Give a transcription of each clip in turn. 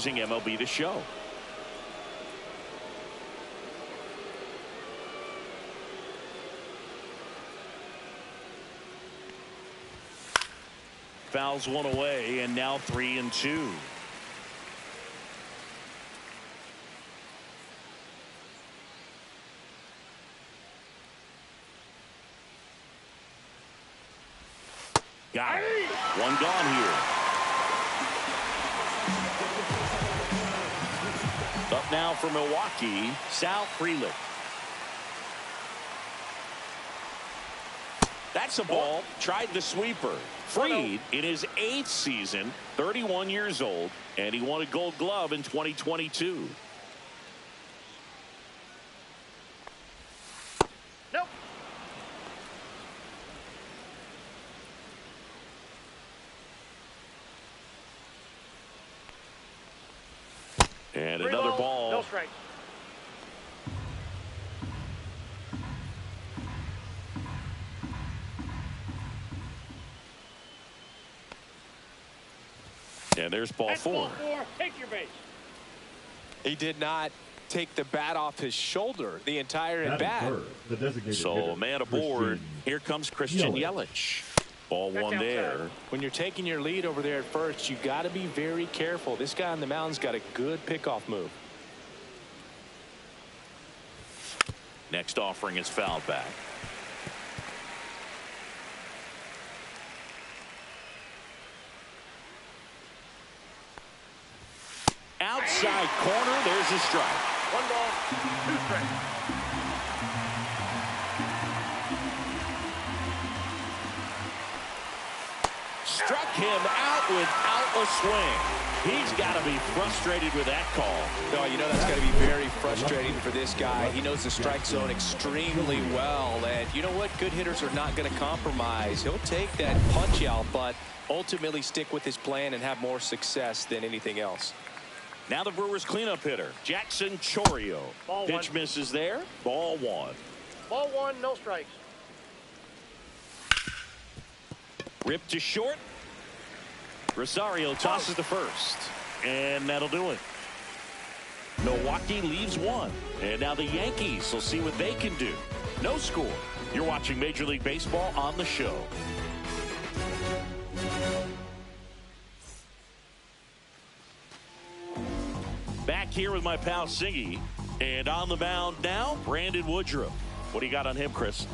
using MLB The Show. Fouls one away, and now 3-2. Got it. One gone here. Up now for Milwaukee, Sal Frelick. That's a ball. Tried the sweeper. Fried in his 8th season, 31 years old, and he won a Gold Glove in 2022. Nope. And another ball. No strike. And there's ball four. Take your base. He did not take the bat off his shoulder the entire at bat. So man aboard. Here comes Christian Yelich. Ball one there. When you're taking your lead over there at first, you got to be very careful. This guy on the mound's got a good pickoff move. Next offering is fouled back. Outside corner, there's a strike. 1 ball, 2 strikes. Struck him out without a swing. He's got to be frustrated with that call. Oh, you know that's got to be very frustrating for this guy. He knows the strike zone extremely well. And you know what? Good hitters are not going to compromise. He'll take that punch out, but ultimately stick with his plan and have more success than anything else. Now the Brewers cleanup hitter, Jackson Chourio. Ball Pitch one. misses there. Ball one. Ball 1, no strikes. Ripped to short. Rosario tosses to first. And that'll do it. Milwaukee leaves one. And now the Yankees will see what they can do. No score. You're watching Major League Baseball on the show. Back here with my pal Singy. And on the mound now, Brandon Woodruff. What do you got on him, Chris?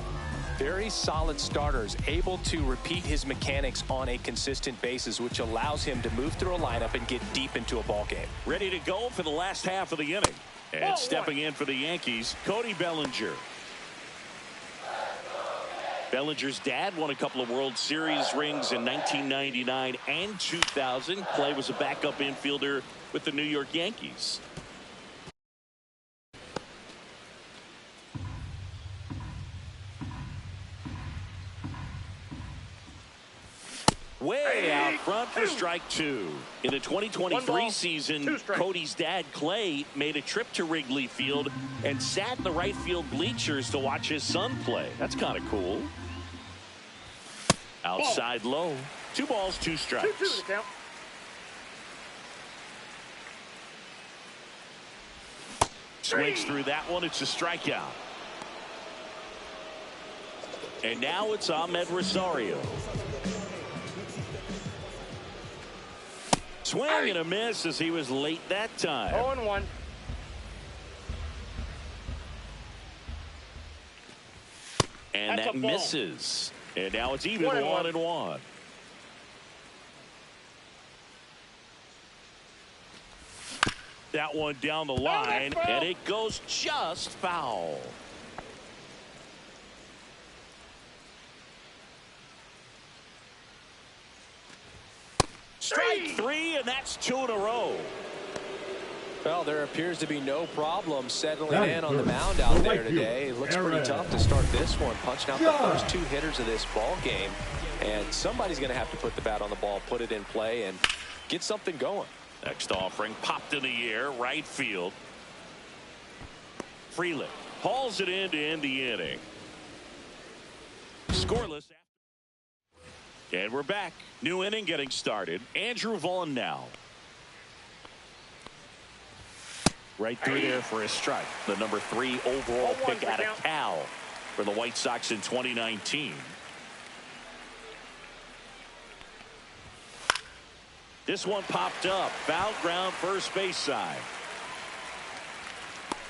Very solid starters, able to repeat his mechanics on a consistent basis, which allows him to move through a lineup and get deep into a ball game. Ready to go for the last half of the inning. And stepping in for the Yankees, Cody Bellinger. Bellinger's dad won a couple of World Series rings in 1999 and 2000. Clay was a backup infielder with the New York Yankees. Way out front for strike two. In the 2023 season, Cody's dad, Clay, made a trip to Wrigley Field and sat in the right field bleachers to watch his son play. That's kind of cool. Outside low. 2 balls, 2 strikes. 2-2 the count. Swings through that one. It's a strikeout. And now it's Ahmed Rosario. Swing and a miss as he was late that time. 0-1. And that misses. And now it's even 1-1. That one down the line, and it goes just foul. Strike 3, and that's 2 in a row. Well, there appears to be no problem settling in on the mound out there today. It looks pretty tough to start this one, punching out the first 2 hitters of this ball game. And somebody's going to have to put the bat on the ball, put it in play, and get something going. Next offering popped in the air, right field. Frelick hauls it in to end the inning. Scoreless. And we're back. New inning getting started. Andrew Vaughn now. Right through there for a strike. The number 3 overall Ball 1 pick out of count. Cal for the White Sox in 2019. This one popped up. Foul ground, first base side.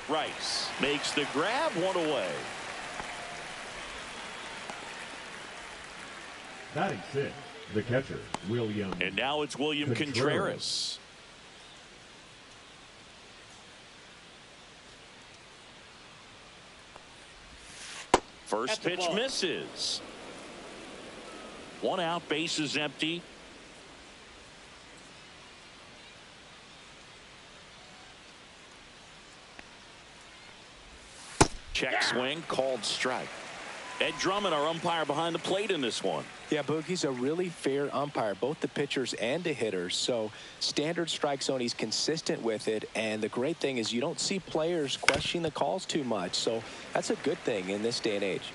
Rice makes the grab, one away. Batting 6, the catcher, William. And now it's William Contreras. First pitch misses. 1 out, bases empty. Check swing, called strike. Ed Drummond, our umpire behind the plate in this one. Yeah, Boogie's a really fair umpire, both the pitchers and the hitters. So standard strike zone, he's consistent with it. And the great thing is you don't see players questioning the calls too much. So that's a good thing in this day and age.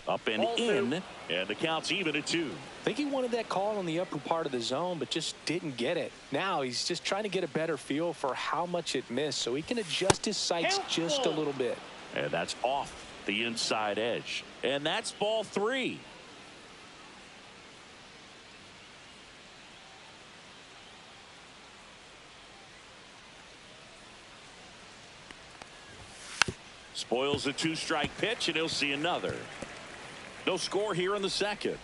Up and in, and the count's even at 2. I think he wanted that call on the upper part of the zone, but just didn't get it. Now he's just trying to get a better feel for how much it missed so he can adjust his sights just a little bit. And that's off the inside edge. And that's ball 3. Spoils a 2-strike pitch, and he'll see another. No score here in the second.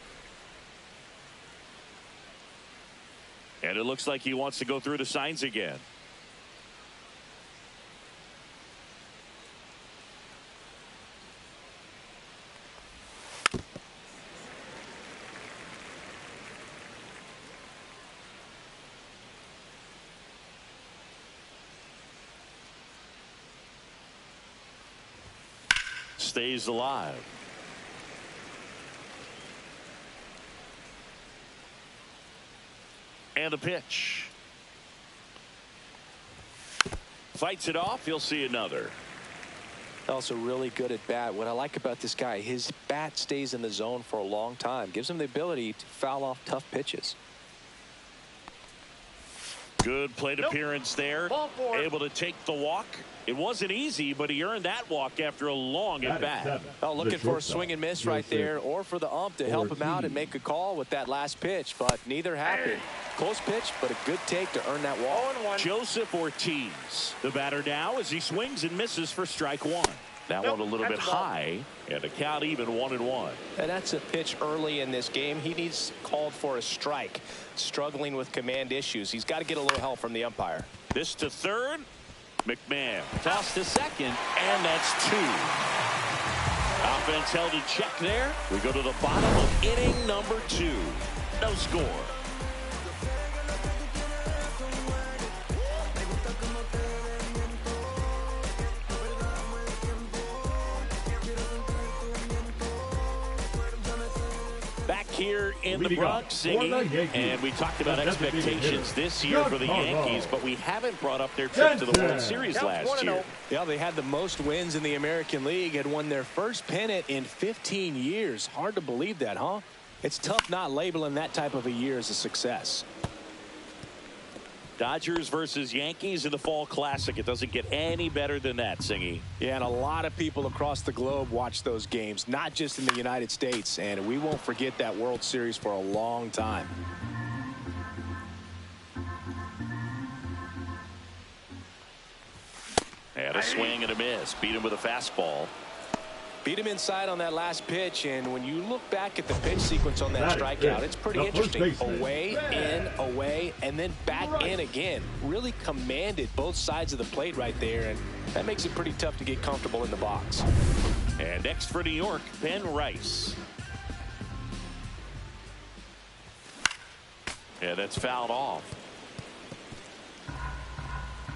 And it looks like he wants to go through the signs again. Stays alive. And a pitch. Fights it off. He'll see another. Also really good at bat. What I like about this guy, his bat stays in the zone for a long time. Gives him the ability to foul off tough pitches. Good plate appearance there. Able to take the walk. It wasn't easy, but he earned that walk after a long at bat. Oh, looking for a swing and miss right there, or for the ump to help him out and make a call with that last pitch, but neither happened. Close pitch, but a good take to earn that walk. Joseph Ortiz, the batter now, as he swings and misses for strike 1. That one a little bit high, and the count even 1-1. And that's a pitch early in this game. He needs called for a strike. Struggling with command issues. He's got to get a little help from the umpire. This to third. McMahon toss to second, and that's 2. Offense held in check there. We go to the bottom of inning number 2. No score. Back here in the Bronx singing, and we talked about expectations this year for the Yankees, but we haven't brought up their trip to the World Series last year. Yeah, they had the most wins in the American League, had won their first pennant in 15 years. Hard to believe that, huh? It's tough not labeling that type of a year as a success. Dodgers versus Yankees in the Fall Classic. It doesn't get any better than that, Singy. Yeah, and a lot of people across the globe watch those games, not just in the United States, and we won't forget that World Series for a long time. And a swing and a miss. Beat him with a fastball. Beat him inside on that last pitch, and when you look back at the pitch sequence on that strikeout, it's pretty interesting. Away, in, away, and then back in again. Really commanded both sides of the plate right there, and that makes it pretty tough to get comfortable in the box. And next for New York, Ben Rice. And that's fouled off.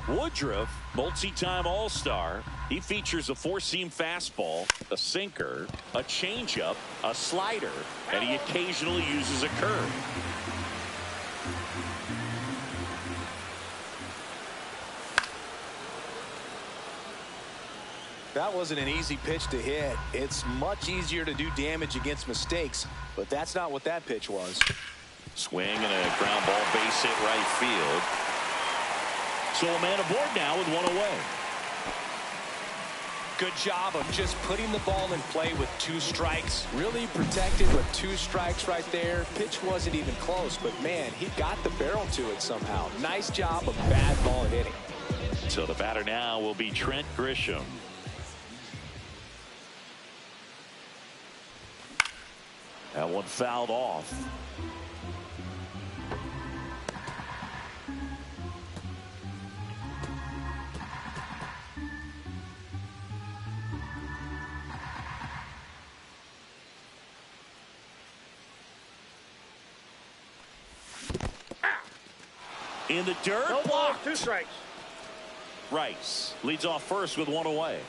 Woodruff, multi-time All-Star. He features a 4-seam fastball, a sinker, a changeup, a slider, and he occasionally uses a curve. That wasn't an easy pitch to hit. It's much easier to do damage against mistakes, but that's not what that pitch was. Swing and a ground ball, base hit right field. So a man aboard now with one away. Good job of just putting the ball in play with 2 strikes. Really protected with 2 strikes right there. Pitch wasn't even close, but man, he got the barrel to it somehow. Nice job of bad ball hitting. So the batter now will be Trent Grisham. That one fouled off. In the dirt. No balls, 2 strikes. Rice leads off first with 1 away.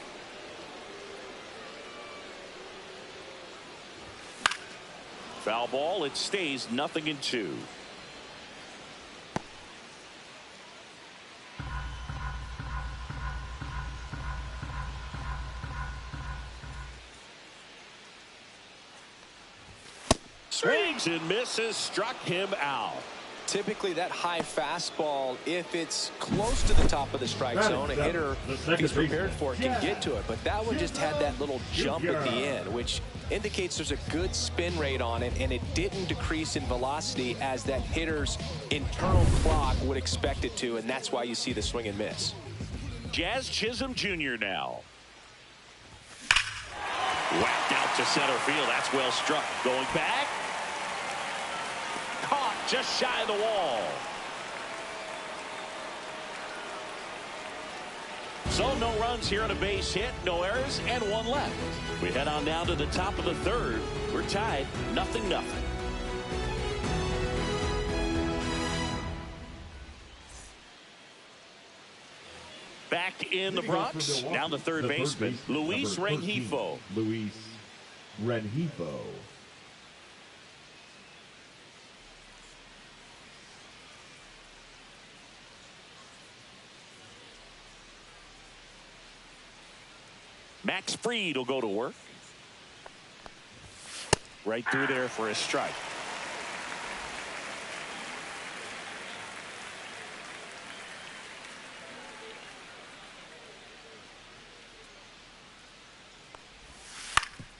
Foul ball. It stays 0-2. Swings and misses. Struck him out. Typically that high fastball, if it's close to the top of the strike zone, a hitter, if he's prepared for it, can get to it. But that one just had that little jump at the end, which indicates there's a good spin rate on it, and it didn't decrease in velocity as that hitter's internal clock would expect it to, and that's why you see the swing and miss. Jazz Chisholm Jr. now. Whacked out to center field. That's well struck. Going back. Caught just shy of the wall. So no runs here on a base hit, no errors, and 1 left. We head on down to the top of the 3rd. We're tied 0-0. Back in the Bronx, down the third baseman, Luis Rengifo. Luis Rengifo. Max Fried will go to work. Right through there for a strike.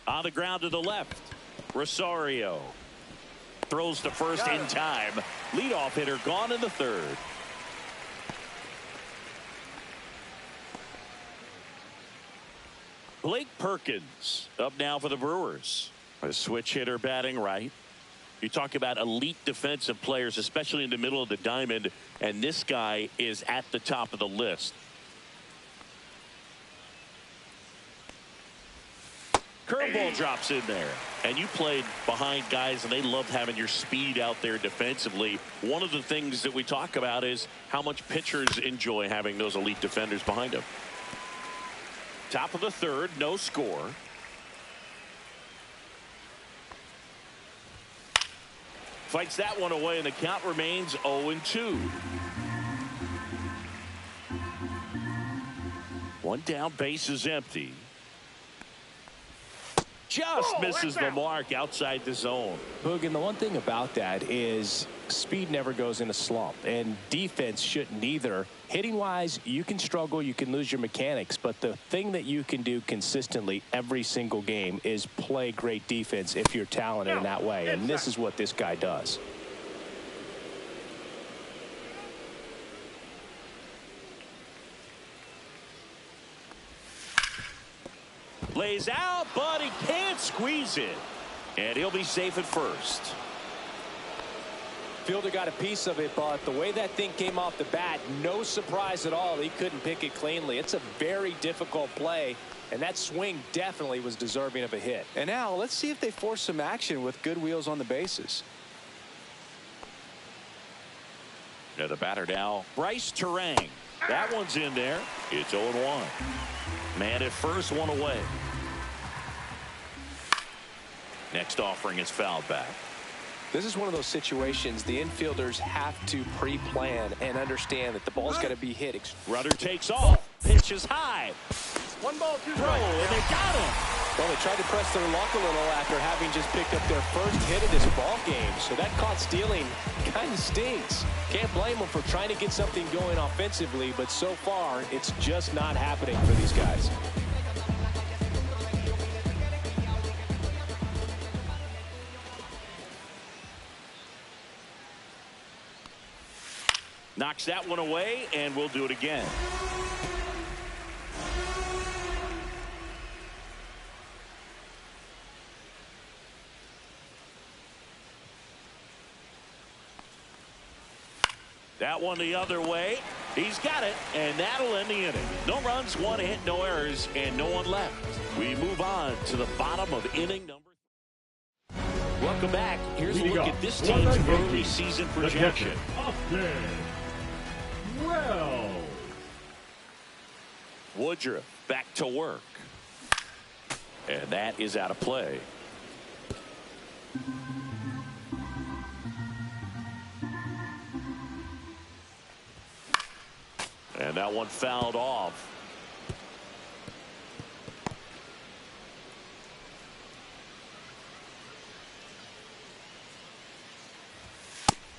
On the ground to the left. Rosario throws to first in time. Leadoff hitter gone in the 3rd. Blake Perkins up now for the Brewers. A switch hitter batting right. You talk about elite defensive players, especially in the middle of the diamond, and this guy is at the top of the list. Curveball drops in there, and you played behind guys, and they loved having your speed out there defensively. One of the things that we talk about is how much pitchers enjoy having those elite defenders behind them. Top of the 3rd, no score. Fights that one away, and the count remains 0-2. One down, base is empty. Just misses the mark outside the zone. Boog, and the one thing about that is speed never goes in a slump, and defense shouldn't either. Hitting wise, you can struggle, you can lose your mechanics, but the thing that you can do consistently every single game is play great defense if you're talented in that way, and this is what this guy does. Lays out, but he can't squeeze it. And he'll be safe at first. Fielder got a piece of it, but the way that thing came off the bat, no surprise at all. He couldn't pick it cleanly. It's a very difficult play, and that swing definitely was deserving of a hit. And now let's see if they force some action with good wheels on the bases. Now the batter now, Bryce Terang. That one's in there. It's 0-1. Man at first, 1 away. Next offering is fouled back. This is one of those situations the infielders have to pre-plan and understand that the ball's got to be hit. Runner takes off. Pitch is high. 1 ball, 2 Throw, strikes. and they got him. Well, they tried to press their luck a little after having just picked up their first hit of this ball game. So that caught stealing kind of stinks. Can't blame them for trying to get something going offensively, but so far it's just not happening for these guys. Knocks that one away, and we'll do it again. That one the other way. He's got it, and that'll end the inning. No runs, one hit, no errors, and no one left. We move on to the bottom of inning number. Welcome back. Here's a look at this team's early season projection. Well, Woodruff back to work. And that is out of play. And that one fouled off.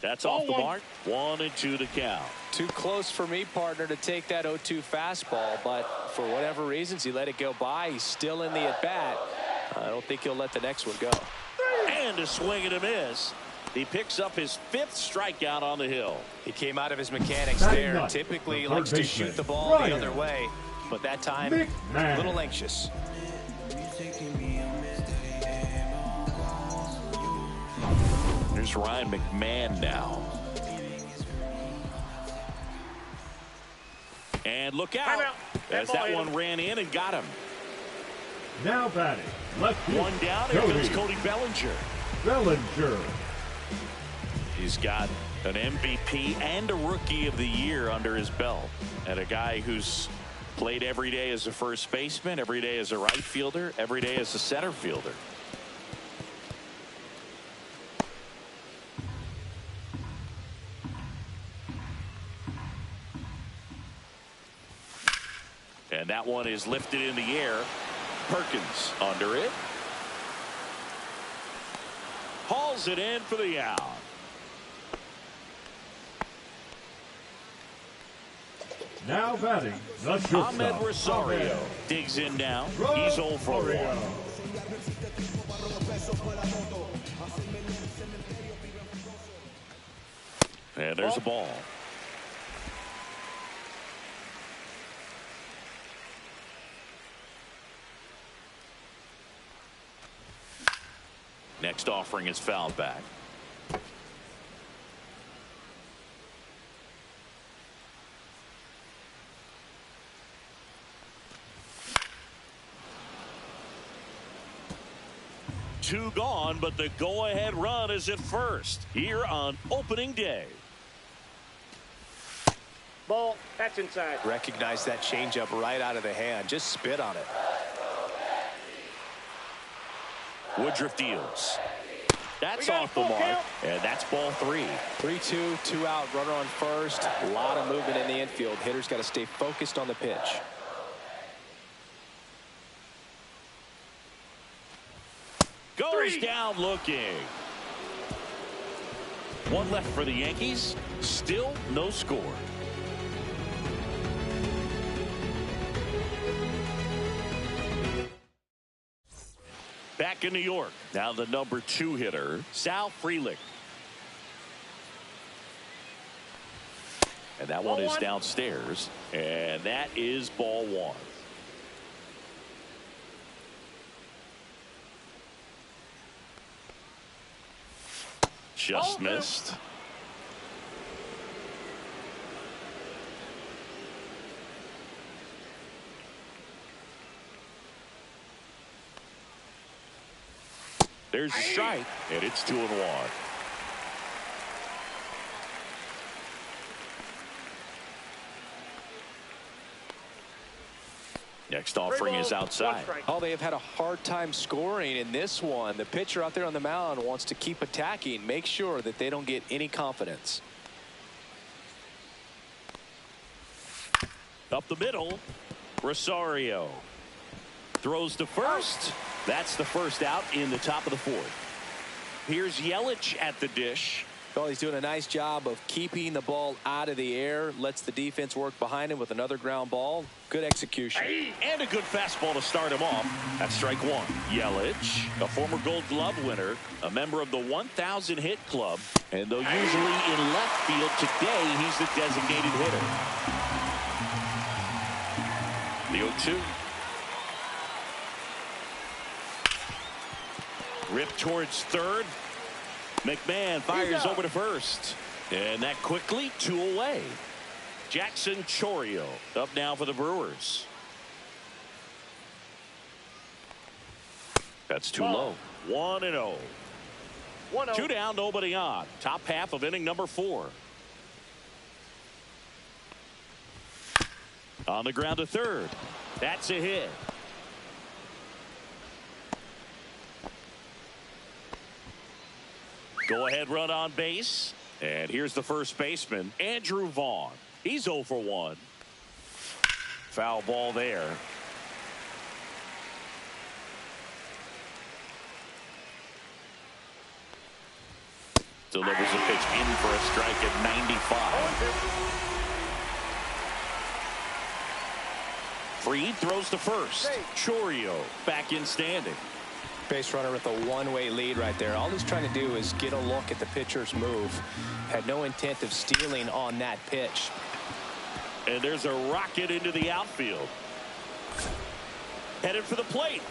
That's off the mark. 1-2 to count. Too close for me, partner, to take that 0-2 fastball, but for whatever reasons he let it go by. He's still in the at-bat. I don't think he'll let the next one go. And a swing and a miss. He picks up his 5th strikeout on the hill. He came out of his mechanics there. Typically he likes to shoot the ball the other way, but that time a little anxious. Here's Ryan McMahon now. And look out as that one ran in and got him. now batting. Lefty. One down. Here comes Cody Bellinger. Bellinger. He's got an MVP and a Rookie of the Year under his belt, and a guy who's played every day as a first baseman, every day as a right fielder, every day as a center fielder. And that one is lifted in the air. Perkins under it. Hauls it in for the out. Now batting, the shortstop. Ahmed Rosario digs in now. He's 0 for 1. And there's a ball. Next offering is fouled back. Two gone, but the go-ahead run is at first here on opening day. Ball. That's inside. Recognize that changeup right out of the hand. Just spit on it. Woodruff deals. That's off the mark, and that's ball 3. 3-2, 2 out, runner on first. A lot of movement in the infield. Hitter's got to stay focused on the pitch. Goes down looking. One left for the Yankees. Still no score. Back in New York. Now the number 2 hitter, Sal Frelick. And that one is downstairs. And that is ball 1. Just missed. There's a strike, and it's 2-1. Next offering is outside. Oh, they have had a hard time scoring in this one. The pitcher out there on the mound wants to keep attacking, make sure that they don't get any confidence. Up the middle, Rosario. Throws to first. That's the first out in the top of the fourth. Here's Yelich at the dish. Well, he's doing a nice job of keeping the ball out of the air. Lets the defense work behind him with another ground ball. Good execution. And a good fastball to start him off. That's strike one. Yelich, a former Gold Glove winner, a member of the 1,000 hit club. And though usually in left field, today he's the designated hitter. The 0-2. Ripped towards third. McMahon fires over to first. And that quickly 2 away. Jackson Chourio up now for the Brewers. That's too low. 1-0. 2 down, nobody on. Top half of inning number 4. On the ground to third. That's a hit. Go ahead run on base. And here's the first baseman, Andrew Vaughn. He's 0 for 1. Foul ball there. Delivers a pitch in for a strike at 95. Freed throws to first. Chourio back in standing. Base runner with a one-way lead right there. All he's trying to do is get a look at the pitcher's move. Had no intent of stealing on that pitch. And there's a rocket into the outfield. Headed for the plate.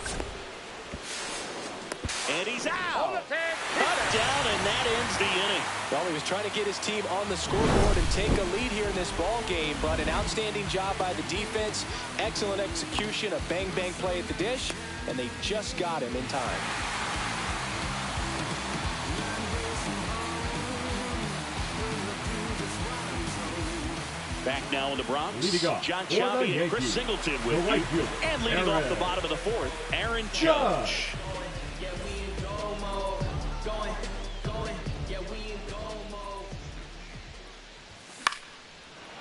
And he's out. Cut down, and that ends the inning. Well, he was trying to get his team on the scoreboard and take a lead here in this ball game, but an outstanding job by the defense. Excellent execution, a bang-bang play at the dish, and they just got him in time. Back now in the Bronx, Leading off John for the Chavi and Yankees, Chris Singleton the with right you. fielder, And leading off the bottom of the fourth, Aaron Judge.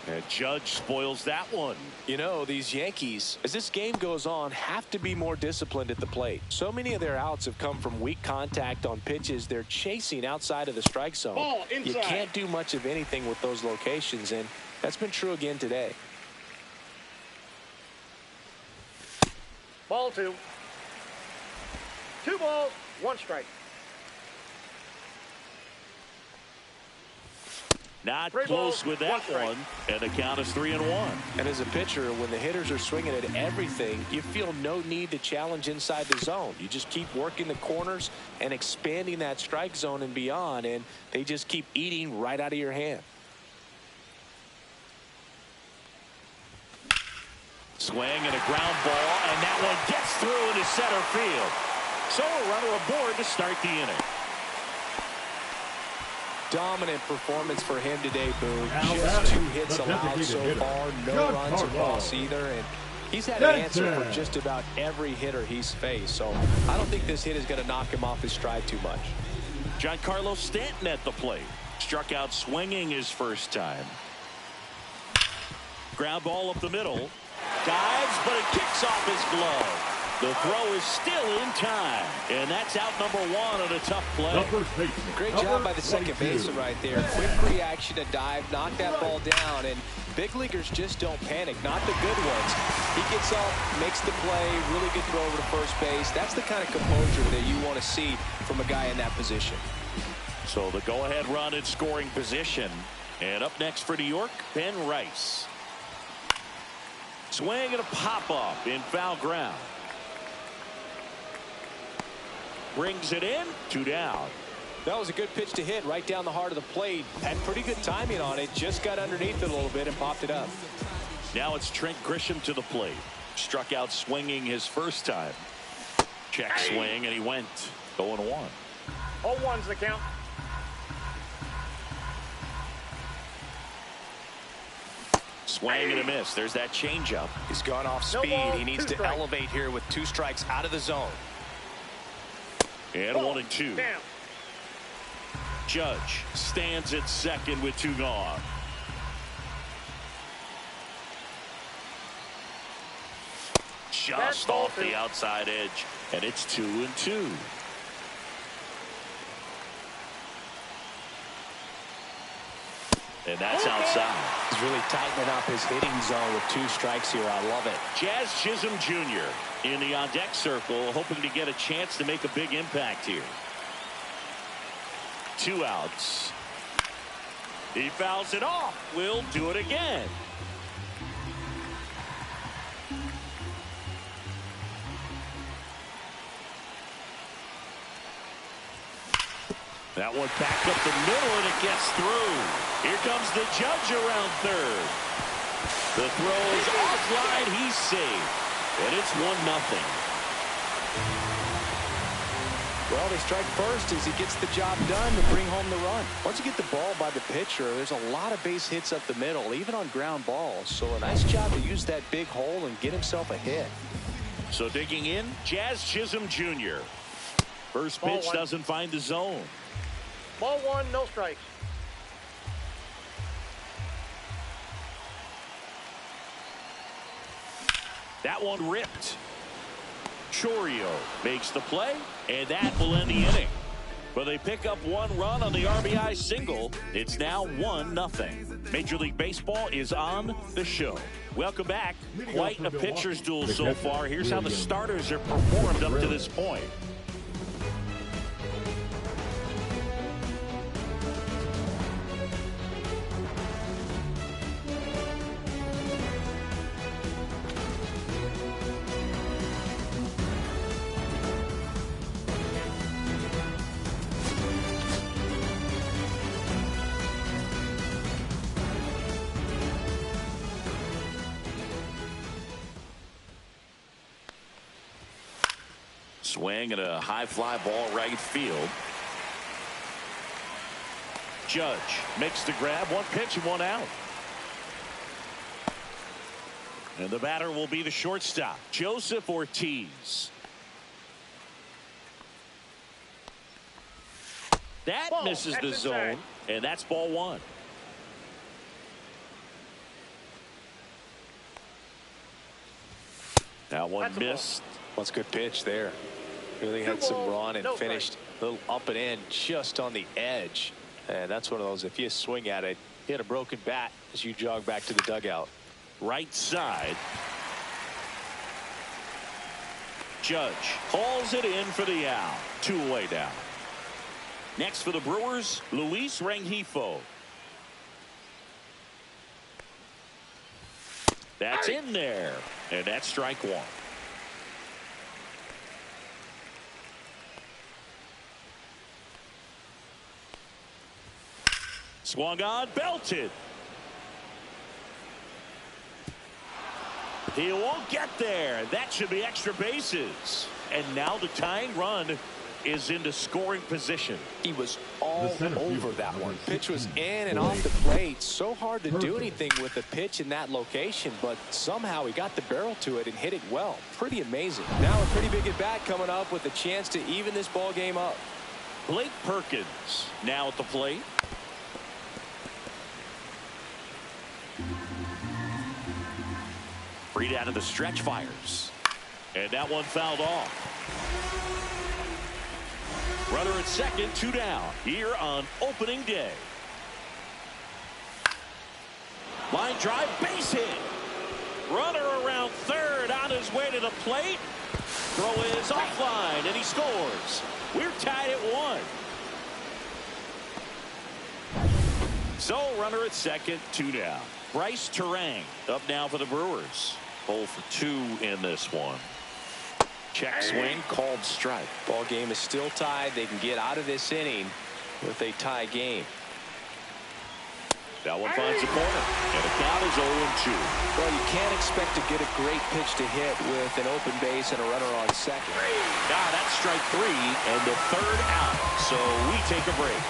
And Judge spoils that one. You know, these Yankees, as this game goes on, have to be more disciplined at the plate. So many of their outs have come from weak contact on pitches they're chasing outside of the strike zone. Ball inside. You can't do much of anything with those locations, and that's been true again today. Ball 2. 2 balls, 1 strike. Not 3 close balls, with 1 that strike. one. And the count is 3-1. And as a pitcher, when the hitters are swinging at everything, you feel no need to challenge inside the zone. You just keep working the corners and expanding that strike zone and beyond, and they just keep eating right out of your hand. Swing and a ground ball, and that one gets through into center field. So a runner aboard to start the inning. Dominant performance for him today, Boone. Now Just 2 batting, hits the allowed designated so hitter, far. No John runs Carlo. across either. And he's had an answer for Stanton. just about every hitter he's faced. So I don't think this hit is going to knock him off his stride too much. Giancarlo Stanton at the plate. Struck out swinging his first time. Ground ball up the middle. Dives, but it kicks off his glove. The throw is still in time. And that's out number 1 on a tough play. The first baseman, Great number job by the second 22. baseman right there. Quick reaction to dive, knock that ball down, and big leaguers just don't panic, not the good ones. He gets up, makes the play, really good throw over to first base. That's the kind of composure that you want to see from a guy in that position. So the go-ahead run in scoring position. And up next for New York, Ben Rice. Swing and a pop-up in foul ground. Brings it in, 2 down. That was a good pitch to hit right down the heart of the plate. Had pretty good timing on it. Just got underneath it a little bit and popped it up. Now it's Trent Grisham to the plate. Struck out swinging his first time. Check swing, and he went 0-1. 0-1's the count. Swing and a miss. There's that changeup. He's gone off No speed. ball, He needs 2 to strikes. elevate here with 2 strikes out of the zone. And Ball 1-2. down. Judge stands at second with 2 gone. just off the outside edge, and it's 2-2. And that's outside. He's really tightening up his hitting zone with 2 strikes here. I love it. Jazz Chisholm Jr. in the on-deck circle, hoping to get a chance to make a big impact here. 2 outs. He fouls it off. We'll do it again. That one back up the middle, and it gets through. Here comes the Judge around third. The throw is offline. He's safe. And it's 1-0. Well, they strike first as he gets the job done to bring home the run. Once you get the ball by the pitcher, there's a lot of base hits up the middle, even on ground balls. So a nice job to use that big hole and get himself a hit. So digging in, Jazz Chisholm Jr. First pitch doesn't find the zone. Ball 1, no strikes. That one ripped. Chorio makes the play, and that will end the inning. But they pick up 1 run on the RBI single. It's now 1-0. Major League Baseball is on the show. Welcome back. Quite a pitcher's duel so far. Here's how the starters have performed up to this point. Swing and a high fly ball right field. Judge makes the grab. 1 pitch and 1 out. And the batter will be the shortstop, Joseph Ortiz. That misses the zone, and that's ball 1. That one missed. That's a good pitch there. Really had some run and finished a little up and in just on the edge. And that's one of those, if you swing at it, hit a broken bat as you jog back to the dugout. Right side. Judge hauls it in for the out. 2 away now. Next for the Brewers, Luis Rengifo. That's in there. And that's strike 1. Swung on, belted. He won't get there. That should be extra bases. And now the tying run is into scoring position. He was all over that one. Pitch was in and off the plate. So hard to do anything with a pitch in that location, but somehow he got the barrel to it and hit it well. Pretty amazing. Now a pretty big at bat coming up with a chance to even this ball game up. Blake Perkins now at the plate. Read out of the stretch, fires. And that one fouled off. Runner at second, 2 down here on opening day. Line drive, base hit. Runner around third on his way to the plate. Throw is offline, and he scores. We're tied at 1. So runner at second, 2 down. Bryce Terang up now for the Brewers. 0 for 2 in this one. Check swing, called strike. Ball game is still tied. They can get out of this inning with a tie game. That one finds the corner, and the count is 0-2. Well, you can't expect to get a great pitch to hit with an open base and a runner on second. That's strike 3 and the 3rd out. So we take a break.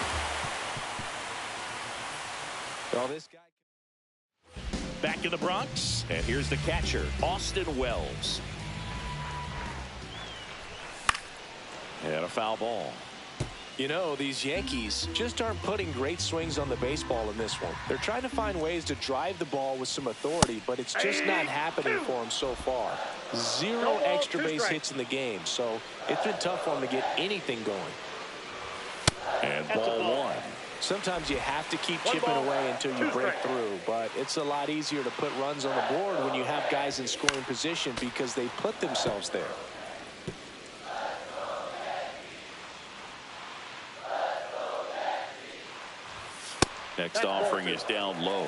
Well, this guy. Back in the Bronx, and here's the catcher, Austin Wells. And a foul ball. You know, these Yankees just aren't putting great swings on the baseball in this one. They're trying to find ways to drive the ball with some authority, but it's just not happening for them so far. Zero extra base hits in the game, so it's been tough for them to get anything going. And ball one. Sometimes you have to keep chipping away until you break through, but it's a lot easier to put runs on the board when you have guys in scoring position because they put themselves there. Next offering is down low,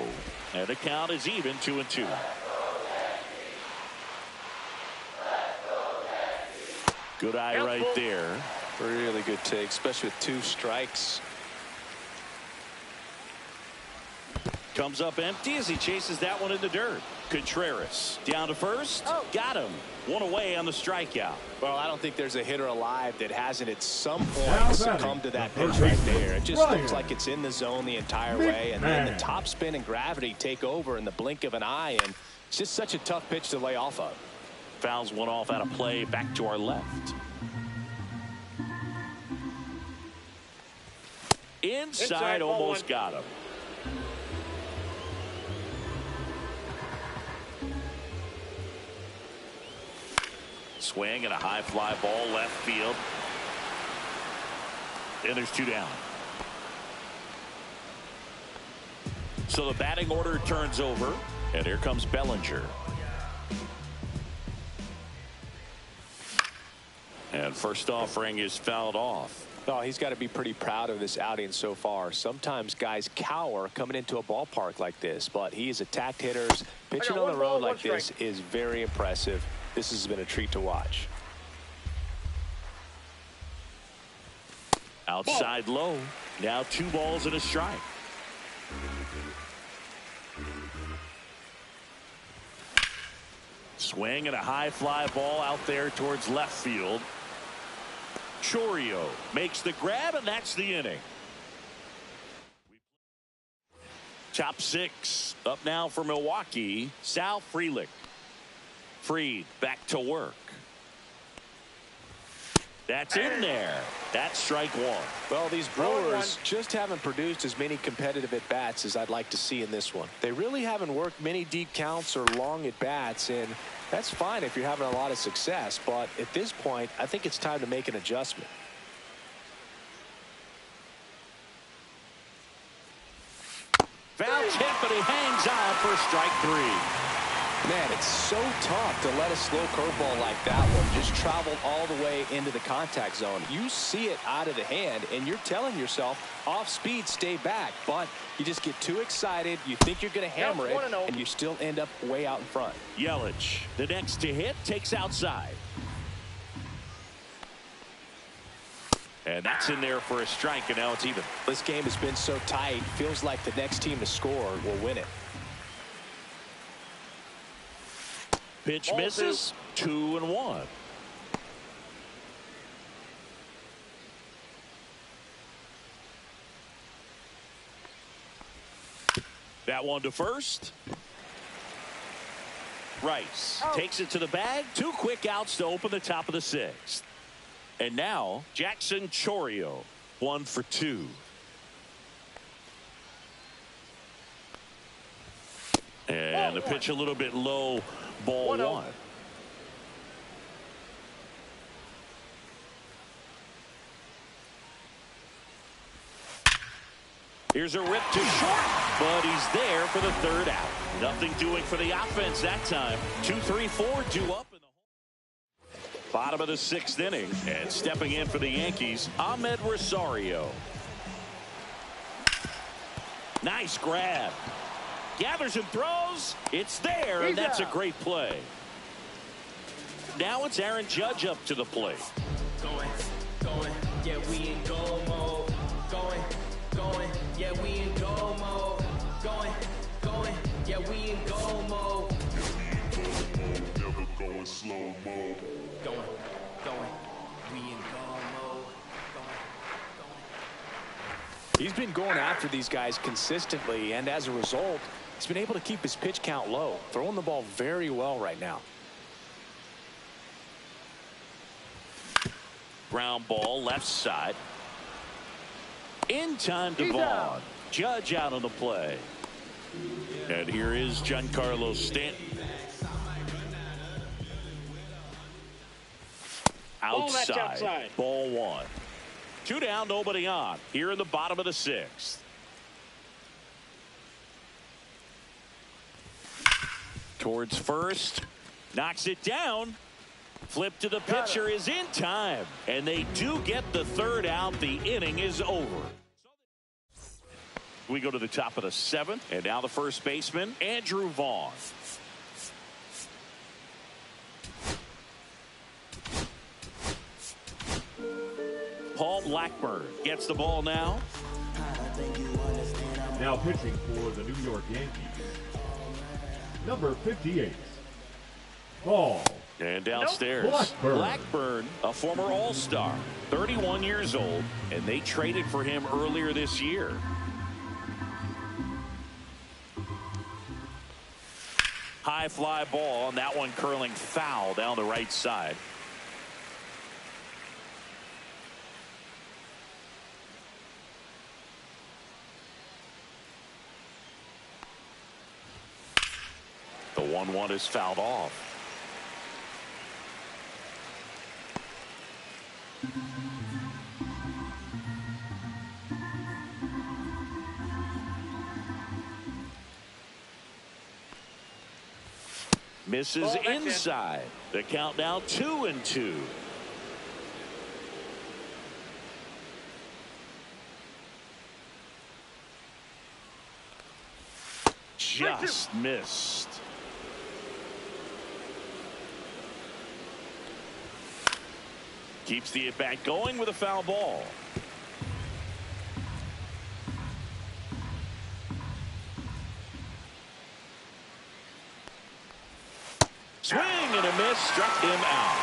and the count is even 2-2. Good eye right there. Really good take, especially with 2 strikes. Comes up empty as he chases that one in the dirt. Contreras down to first. Got him. One away on the strikeout. Well, I don't think there's a hitter alive that hasn't at some point succumbed to that pitch right there. It just looks like it's in the zone the entire way, and then the top spin and gravity take over in the blink of an eye, and it's just such a tough pitch to lay off of. Fouls one off out of play back to our left. Inside almost got him. Swing and a high fly ball left field. And there's 2 down. So the batting order turns over, and here comes Bellinger. And first offering is fouled off. Oh, he's got to be pretty proud of this outing so far. Sometimes guys cower coming into a ballpark like this, but he's attacked hitters. Pitching on the road like this is very impressive. This has been a treat to watch. Outside low. Now 2 balls and a strike. Swing and a high fly ball out there towards left field. Chourio makes the grab, and that's the inning. Top 6 up now for Milwaukee. Sal Frelick. Fried back to work. That's in there. That's strike 1. Well, these Brewers just haven't produced as many competitive at-bats as I'd like to see in this one. They really haven't worked many deep counts or long at-bats, and that's fine if you're having a lot of success, but at this point, I think it's time to make an adjustment. Foul tip, but he hangs on for strike 3. Man, it's so tough to let a slow curveball like that one just travel all the way into the contact zone. You see it out of the hand, and you're telling yourself, off speed, stay back. But you just get too excited. You think you're going to hammer it, and you still end up way out in front. Yelich, the next to hit, takes outside. And that's in there for a strike, and now it's even. This game has been so tight. Feels like the next team to score will win it. Pitch misses. 2-1. That one to first. Rice takes it to the bag. 2 quick outs to open the top of the 6th. And now Jackson Chourio, 1 for 2. And the pitch a little bit low. Ball 1. Here's a rip to short, but he's there for the 3rd out. Nothing doing for the offense that time. 2, 3, 4 due up in the bottom of the 6th inning, and stepping in for the Yankees, Ahmed Rosario. Nice grab. Gathers and throws. It's there, and that's a great play. Now it's Aaron Judge up to the plate. Going, yeah, we in goal mode. Going, yeah, we in goal mode. Going, yeah, we in goal mode. Never going slow mode. Going, we in goal mode. He's been going after these guys consistently, and as a result, he's been able to keep his pitch count low, throwing the ball very well right now. Ground ball left side. In time to He's Vaughn. out. Judge out on the play. And here is Giancarlo Stanton. Outside. Ball one. 2 down, nobody on. Here in the bottom of the 6th. Towards first. Knocks it down. Flip to the pitcher is in time. And they do get the 3rd out. The inning is over. We go to the top of the 7th. And now the first baseman, Andrew Vaughn. Paul Blackburn gets the ball now. Now pitching for the New York Yankees, number 58, Ball. And downstairs, Blackburn, a former All-Star, 31 years old, and they traded for him earlier this year. High fly ball, and that one curling foul down the right side. The 1-1 is fouled off. Misses inside. The count now 2-2. Just missed. Keeps the at-bat going with a foul ball. Swing and a miss, struck him out.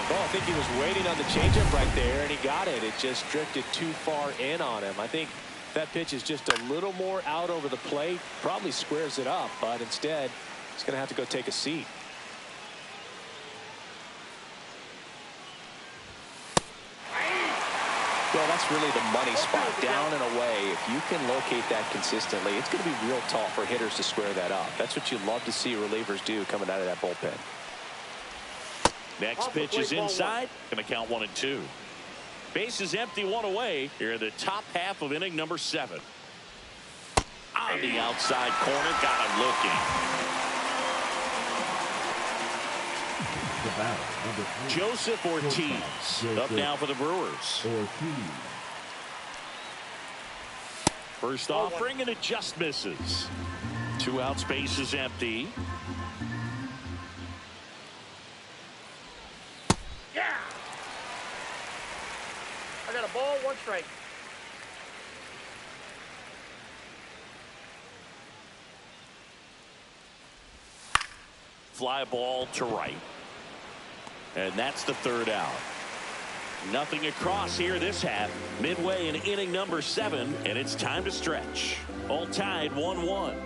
Well, I think he was waiting on the changeup right there, and he got it. It just drifted too far in on him. I think that pitch is just a little more out over the plate. Probably squares it up, but instead, he's going to have to go take a seat. Well, that's really the money spot, down and away. If you can locate that consistently, it's going to be real tough for hitters to square that up. That's what you love to see relievers do coming out of that bullpen. Next pitch is inside. Going to count 1-2. Base is empty, 1 away. Here in the top half of inning number 7. On the outside corner, got him looking. Joseph Ortiz up now for the Brewers. First offering and it just misses. 2 outs, base is empty. Yeah. I got a ball, 1 strike. Fly ball to right. And that's the 3rd out. Nothing across here this half. Midway in inning number 7, and it's time to stretch. All tied 1-1.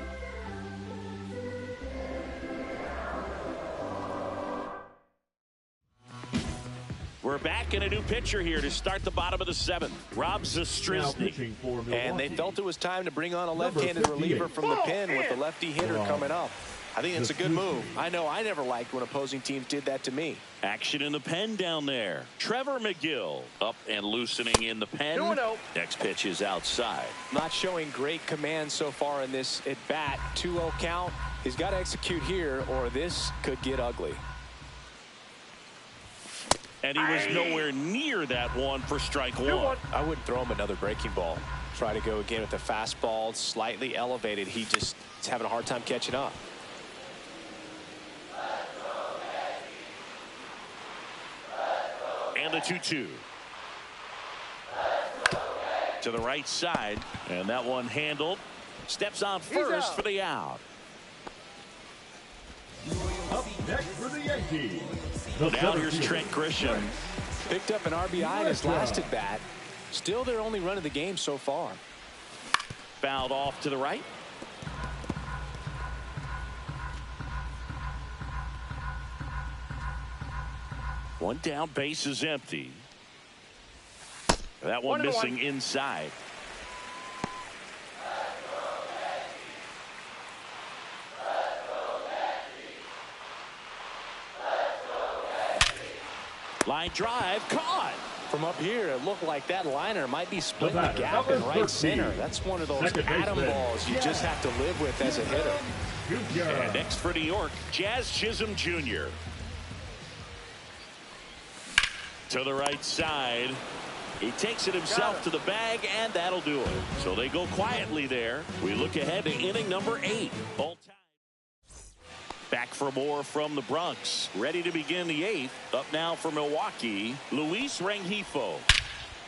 We're back in a new pitcher here to start the bottom of the 7th. Rob Zastryzny. And they felt it was time to bring on a left-handed reliever from the pen with the lefty hitter coming up. I think it's a good move. I know I never liked when opposing teams did that to me. Action in the pen down there. Trevor McGill up and loosening in the pen. 2-0. Next pitch is outside. Not showing great command so far in this at bat. 2-0 count. He's got to execute here or this could get ugly. And he was nowhere near that one for strike 1. I wouldn't throw him another breaking ball. Try to go again with the fastball slightly elevated. He just is having a hard time catching up. And the 2-2. To the right side. And that one handled. Steps on first for the out. Up next for the Yankees. Now here's Trent Grisham. Picked up an RBI in his last at bat. Still their only run of the game so far. Fouled off to the right. One down, base is empty. That one missing inside. Line drive caught. From up here, it looked like that liner might be splitting the gap in right center. That's one of those atom balls you just have to live with as a hitter. And next for New York, Jazz Chisholm Jr. To the right side. He takes it himself to the bag, and that'll do it. So they go quietly there. We look ahead to inning number 8. Ball tied. Back for more from the Bronx. Ready to begin the 8th. Up now for Milwaukee, Luis Rengifo.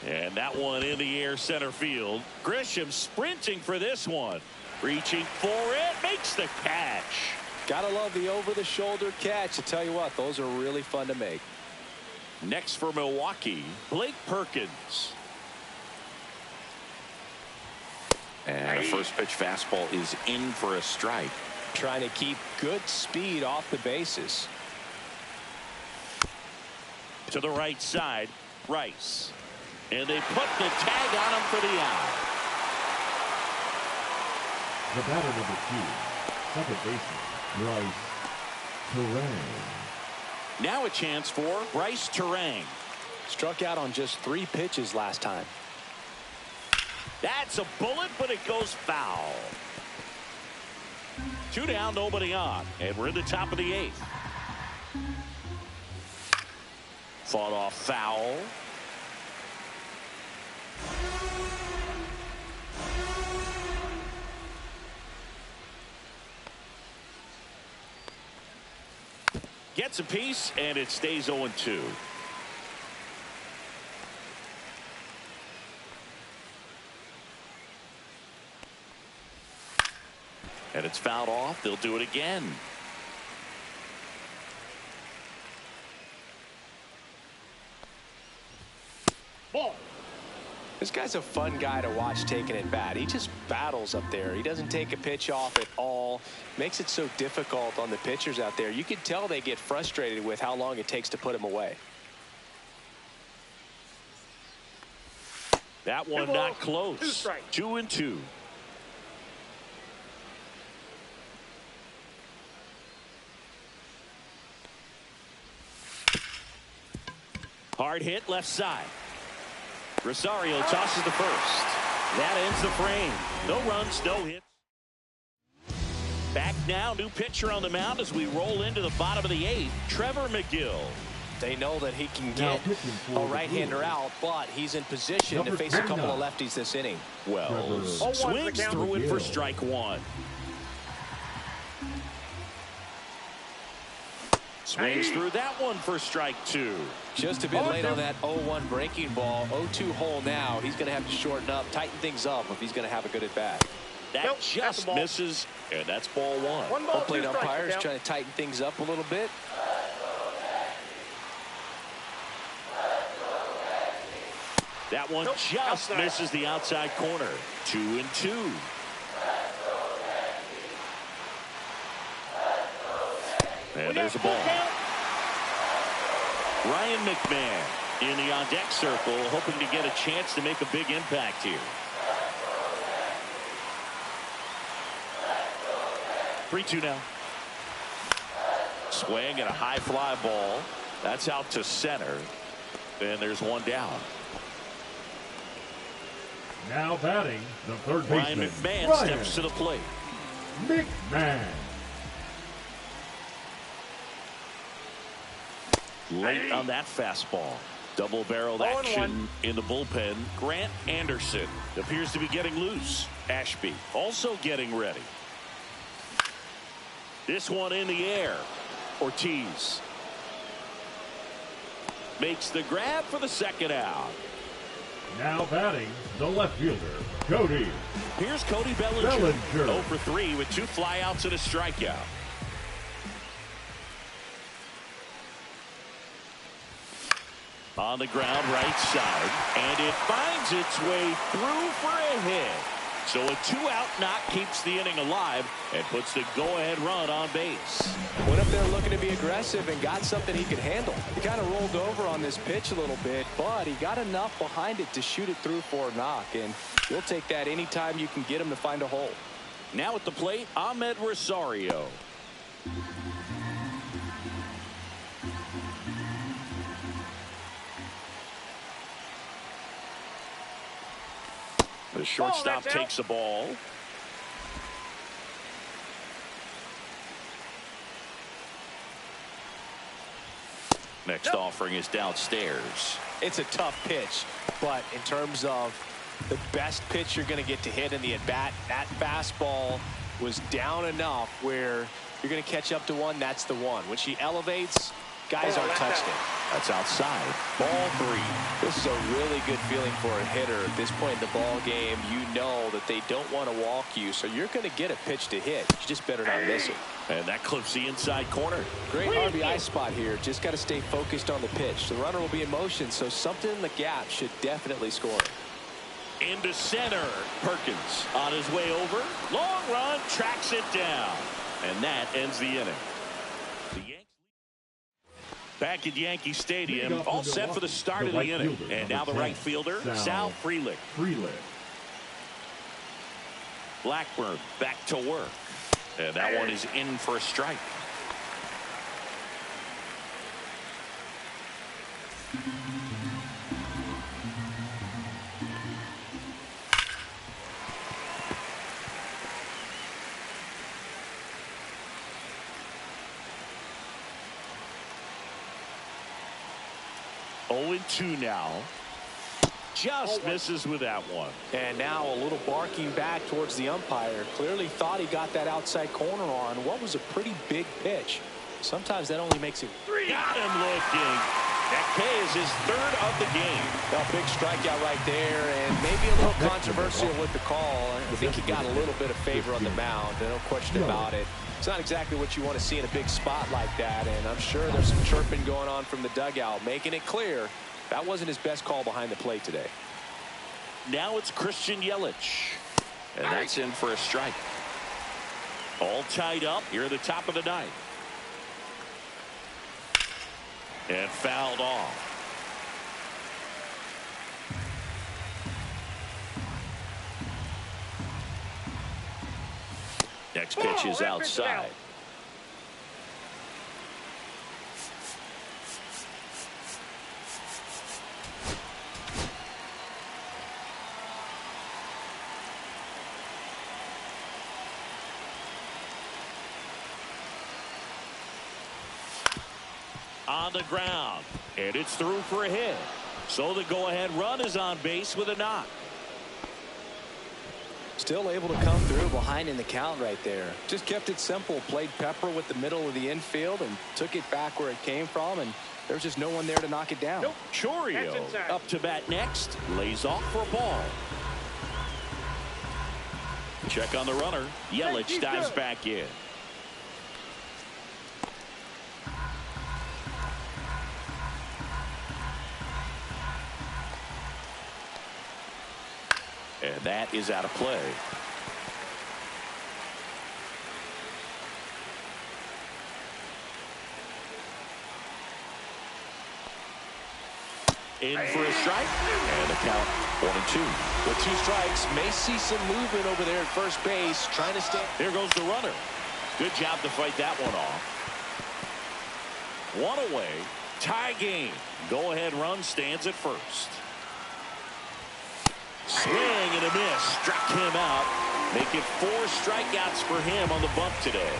And that one in the air center field. Grisham sprinting for this one. Reaching for it. Makes the catch. Gotta love the over-the-shoulder catch. I tell you what, those are really fun to make. Next for Milwaukee, Blake Perkins. And a first pitch fastball is in for a strike. Trying to keep good speed off the bases. To the right side, Rice. And they put the tag on him for the out. The batter number 2, second baseman, Rice Turang. Now a chance for Bryce Turang. Struck out on just 3 pitches last time. That's a bullet, but it goes foul. 2 down, nobody on, and we're in the top of the 8th. Fought off foul. Gets a piece, and it stays 0-2. And it's fouled off. They'll do it again. Ball. This guy's a fun guy to watch taking at bat. He just battles up there. He doesn't take a pitch off at all. Makes it so difficult on the pitchers out there. You can tell they get frustrated with how long it takes to put him away. That one not close. 2-2. Hard hit left side. Rosario tosses the first. That ends the frame. No runs, no hits. Back now, new pitcher on the mound as we roll into the bottom of the 8th, Trevor McGill. They know that he can get a right-hander out, but he's in position to face a couple of lefties this inning. Well, swings through it for strike 1. Swings through that one for strike 2. Just a bit late on that 0-1 breaking ball. 0-2 hole now. He's going to have to shorten up, tighten things up if he's going to have a good at bat. That just misses, and that's ball 1. Ball, plate umpires trying to tighten things up a little bit. That one just misses the outside corner. 2-2. And there's a ball. Ryan McMahon in the on-deck circle, hoping to get a chance to make a big impact here. 3-2 now. Swing and a high fly ball. That's out to center. And there's one down. Now batting, the third baseman, Ryan McMahon steps to the plate. McMahon. Late on that fastball. Double barreled action in the bullpen. Grant Anderson appears to be getting loose. Ashby also getting ready. This one in the air. Ortiz makes the grab for the second out. Now batting, the left fielder, Cody. Here's Cody Bellinger. 0 for 3 with 2 flyouts and a strikeout. On the ground right side, and it finds its way through for a hit. So a 2-out knock keeps the inning alive and puts the go-ahead run on base. Went up there looking to be aggressive and got something he could handle. He kind of rolled over on this pitch a little bit, but he got enough behind it to shoot it through for a knock, and you'll take that anytime you can get him to find a hole. Now at the plate, Ahmed Rosario. The shortstop takes the ball. Next offering is downstairs. It's a tough pitch, but in terms of the best pitch you're going to get to hit in the at-bat, that fastball was down enough where you're going to catch up to one. That's the one. When she elevates, guys aren't touching it. That's outside. Ball 3. This is a really good feeling for a hitter at this point in the ball game. You know that they don't want to walk you, so you're going to get a pitch to hit. You just better not miss it. And that clips the inside corner. Great RBI spot here. Just got to stay focused on the pitch. The runner will be in motion, so something in the gap should definitely score. Into center. Perkins on his way over. Long run, tracks it down. And that ends the inning. The Yankees back at Yankee Stadium, all set for the start of the inning. And now the right fielder, Sal Frelick. Blackburn back to work. And that one is in for a strike. Oh, 0-2 now. Just misses with that one. And now a little barking back towards the umpire. Clearly thought he got that outside corner on what was a pretty big pitch. Sometimes that only makes it. Got him looking. That K is his 3rd of the game. A big strikeout right there, and maybe a little controversial with the call. I think he got a little bit of favor on the mound. No question about it. It's not exactly what you want to see in a big spot like that, and I'm sure there's some chirping going on from the dugout, making it clear that wasn't his best call behind the plate today. Now it's Christian Yelich. And that's in for a strike. All tied up here at the top of the 9th. And fouled off. Next pitch is outside. On the ground, and it's through for a hit. So the go-ahead run is on base with a knock. Still able to come through behind in the count right there. Just kept it simple. Played pepper with the middle of the infield and took it back where it came from, and there's just no one there to knock it down. Chorio up to bat next. Lays off for a ball. Check on the runner. Yelich dives back in. And that is out of play. In for a strike. And the count 1-2. With 2 strikes, may see some movement over there at first base. Trying to stay. There goes the runner. Good job to fight that one off. 1 away. Tie game. Go-ahead run stands at first. Swing and a miss. Struck him out. Making 4 strikeouts for him on the bump today.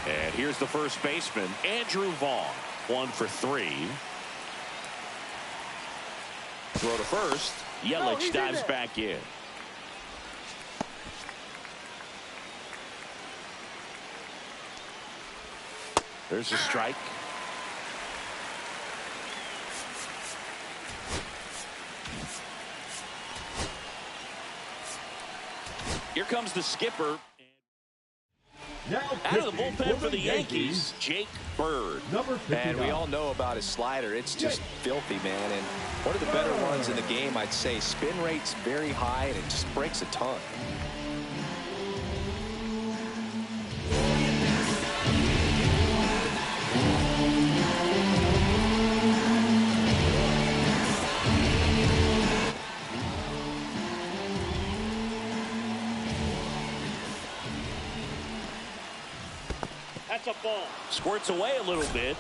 And here's the first baseman, Andrew Vaughn. 1 for 3. Throw to first. Yelich dives back in. There's a strike. Here comes the skipper. Out of the bullpen for the Yankees, Jake Bird. Number 59. And we all know about his slider. It's just filthy, man. And one of the better ones in the game, I'd say. Spin rate's very high, and it just breaks a ton. That's a ball. Squirts away a little bit.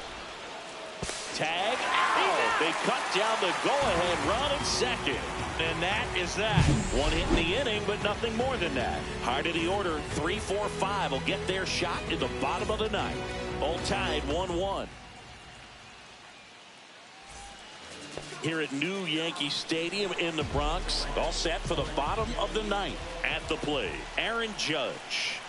Tag. Oh, they cut down the go-ahead run at second. And that is that. One hit in the inning, but nothing more than that. Hard of the order, 3, 4, 5 will get their shot in the bottom of the ninth. All tied 1-1. Here at New Yankee Stadium in the Bronx. All set for the bottom of the ninth. At the plate, Aaron Judge.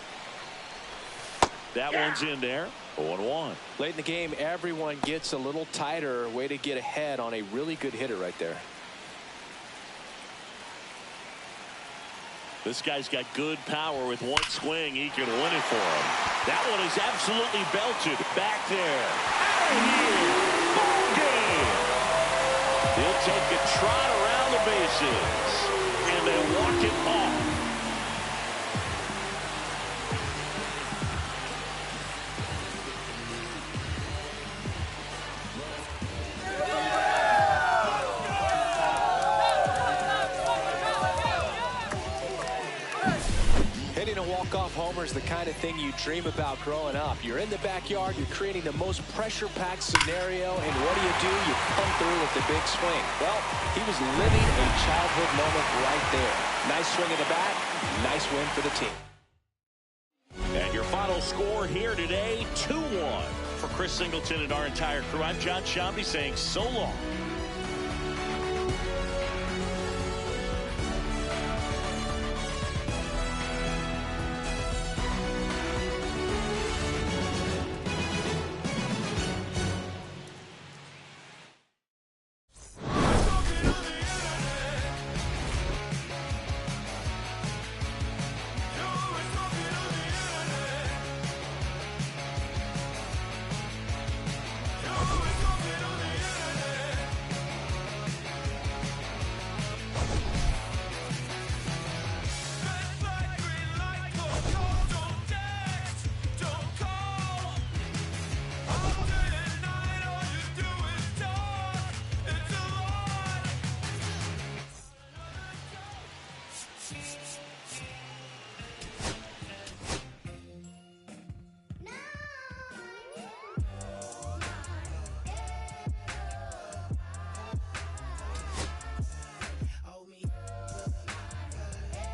That one's in there. 0-1. Late in the game, everyone gets a little tighter. Way to get ahead on a really good hitter right there. This guy's got good power. With one swing, he can win it for him. That one is absolutely belted. Back there. Out of here. Ball game. He'll take a trot around the bases. And then walk it off. Hitting a walk-off homer is the kind of thing you dream about growing up. You're in the backyard, you're creating the most pressure-packed scenario, and what do? You come through with the big swing. Well, he was living a childhood moment right there. Nice swing in the bat, nice win for the team. And your final score here today, 2-1. For Chris Singleton and our entire crew, I'm John Shambi saying so long.